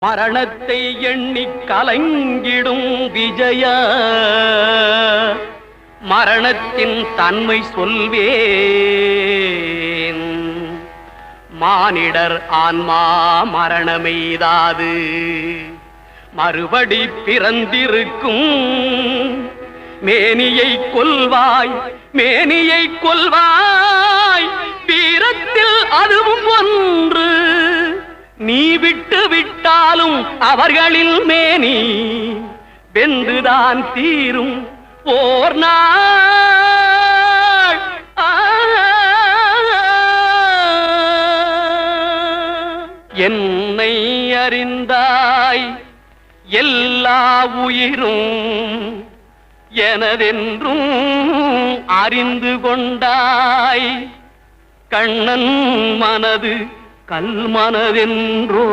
மரணத்தை எண்ணி கலங்கிடும் விஜய மரணத்தின் தன்மை சொல்வேன். மானிடர் ஆன்மா மரணமெய்தாது மறுபடி பிறந்திருக்கும். மேனியை கொல்வாய் மேனியை கொல்வாய் வீரத்தில் அதுவும் ஒன்று. நீ விட்டு விட்டாலும் அவர்களில் மேனி வென்றுதான் தீரும் ஓர் நாள். என்னை அறிந்தாய் எல்லா உயிரும் எனதென்றும் அறிந்து கொண்டாய். கண்ணன் மனது கல் மனதென்றோ